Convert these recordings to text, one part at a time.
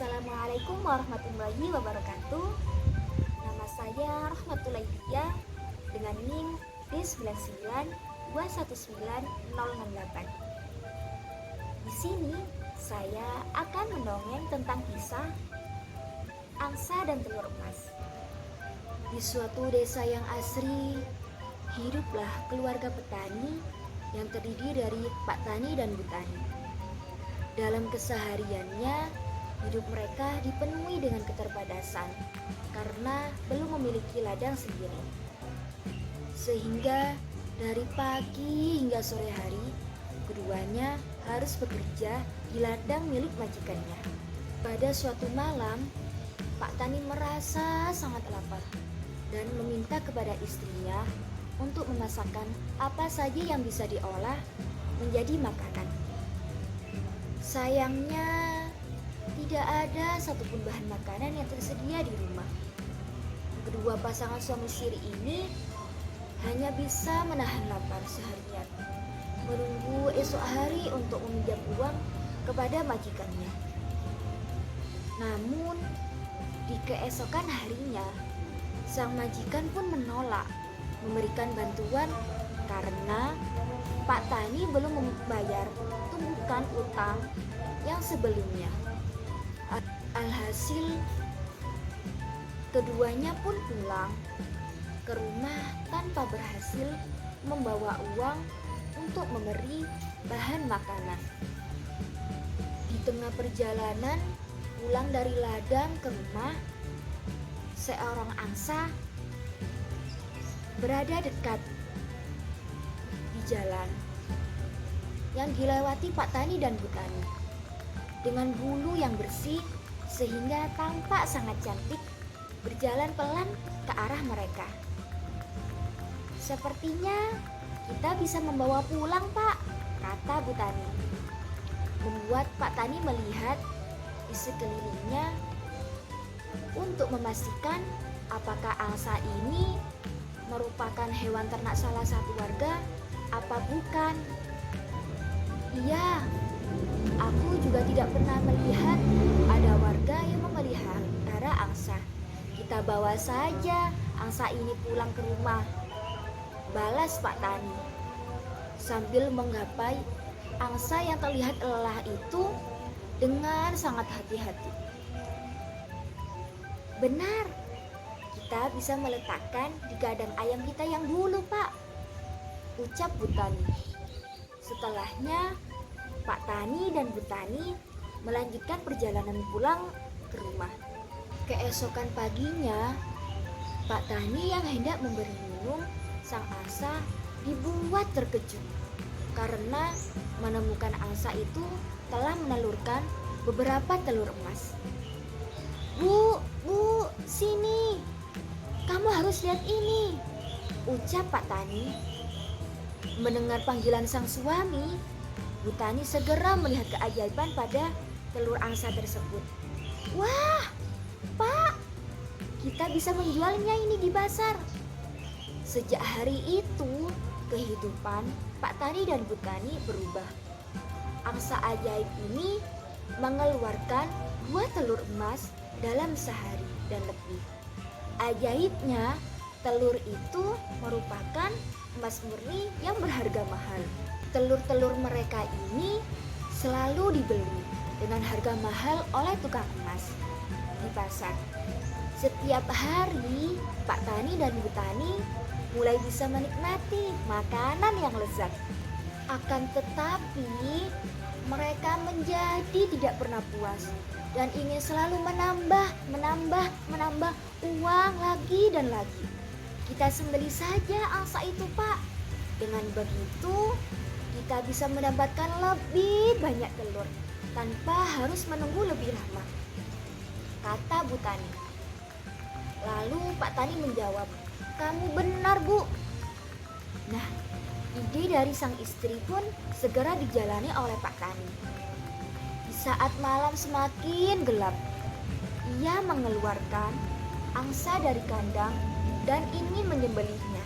Assalamualaikum warahmatullahi wabarakatuh. Nama saya Rahmatullahi dengan NIM D99219068. Di sini saya akan mendongeng tentang kisah angsa dan telur emas. Di suatu desa yang asri, hiduplah keluarga petani yang terdiri dari Pak Tani dan Bu Tani. Dalam kesehariannya, hidup mereka dipenuhi dengan keterbatasan karena belum memiliki ladang sendiri. Sehingga dari pagi hingga sore hari, keduanya harus bekerja di ladang milik majikannya. Pada suatu malam, Pak Tani merasa sangat lapar dan meminta kepada istrinya untuk memasakkan apa saja yang bisa diolah menjadi makanan. Sayangnya, tidak ada satupun bahan makanan yang tersedia di rumah. Kedua pasangan suami istri ini hanya bisa menahan lapar seharian, menunggu esok hari untuk meminjam uang kepada majikannya. Namun, di keesokan harinya, sang majikan pun menolak memberikan bantuan karena Pak Tani belum membayar tumbukan utang yang sebelumnya. Alhasil, keduanya pun pulang ke rumah tanpa berhasil membawa uang untuk memberi bahan makanan. Di tengah perjalanan pulang dari ladang ke rumah, seorang angsa berada dekat di jalan yang dilewati Pak Tani dan Bu Tani. Dengan bulu yang bersih sehingga tampak sangat cantik, berjalan pelan ke arah mereka. "Sepertinya kita bisa membawa pulang, Pak," kata Bu Tani. Membuat Pak Tani melihat di sekelilingnya untuk memastikan apakah angsa ini merupakan hewan ternak salah satu warga apa bukan. "Iya, aku juga tidak pernah melihat ada warga yang memelihara angsa. Kita bawa saja angsa ini pulang ke rumah," balas Pak Tani sambil menggapai angsa yang terlihat lelah itu dengan sangat hati-hati. "Benar, kita bisa meletakkan di kandang ayam kita yang dulu, Pak," ucap Bu Tani. Setelahnya, Pak Tani dan Bu Tani melanjutkan perjalanan pulang ke rumah. Keesokan paginya, Pak Tani yang hendak memberi minum sang angsa dibuat terkejut karena menemukan angsa itu telah menelurkan beberapa telur emas. Bu, sini. Kamu harus lihat ini," ucap Pak Tani. Mendengar panggilan sang suami, Bu Tani segera melihat keajaiban pada telur angsa tersebut. "Wah, Pak, kita bisa menjualnya ini di pasar." Sejak hari itu, kehidupan Pak Tani dan Bu Tani berubah. Angsa ajaib ini mengeluarkan 2 telur emas dalam sehari dan lebih. Ajaibnya, telur itu merupakan emas murni yang berharga mahal. Telur-telur mereka ini selalu dibeli dengan harga mahal oleh tukang emas di pasar. Setiap hari, Pak Tani dan Bu Tani mulai bisa menikmati makanan yang lezat. Akan tetapi, mereka menjadi tidak pernah puas dan ingin selalu menambah uang lagi dan lagi. "Kita sembelih saja angsa itu, Pak. Dengan begitu, kita bisa mendapatkan lebih banyak telur tanpa harus menunggu lebih lama," kata Bu Tani. Lalu Pak Tani menjawab, "Kamu benar, Bu." Nah, ide dari sang istri pun segera dijalani oleh Pak Tani. Di saat malam semakin gelap, ia mengeluarkan angsa dari kandang dan ingin menyembelihnya.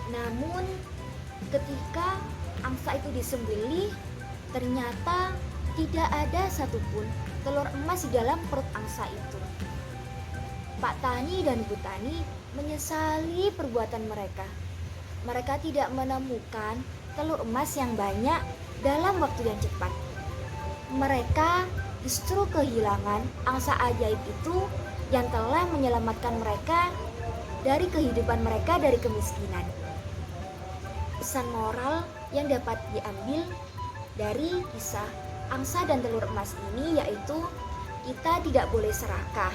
Namun, ketika angsa itu disembelih, ternyata tidak ada satupun telur emas di dalam perut angsa itu. Pak Tani dan Bu Tani menyesali perbuatan mereka. Mereka tidak menemukan telur emas yang banyak dalam waktu yang cepat. Mereka justru kehilangan angsa ajaib itu yang telah menyelamatkan mereka dari kehidupan mereka dari kemiskinan. Pesan moral yang dapat diambil dari kisah angsa dan telur emas ini yaitu kita tidak boleh serakah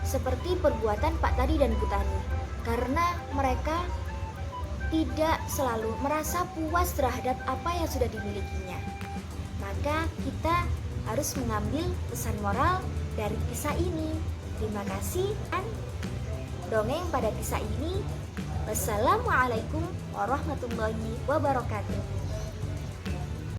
seperti perbuatan Pak Tani dan Bu Tani, karena mereka tidak selalu merasa puas terhadap apa yang sudah dimilikinya. Maka kita harus mengambil pesan moral dari kisah ini. Terima kasih dan dongeng pada kisah ini. Wassalamualaikum warahmatullahi wabarakatuh.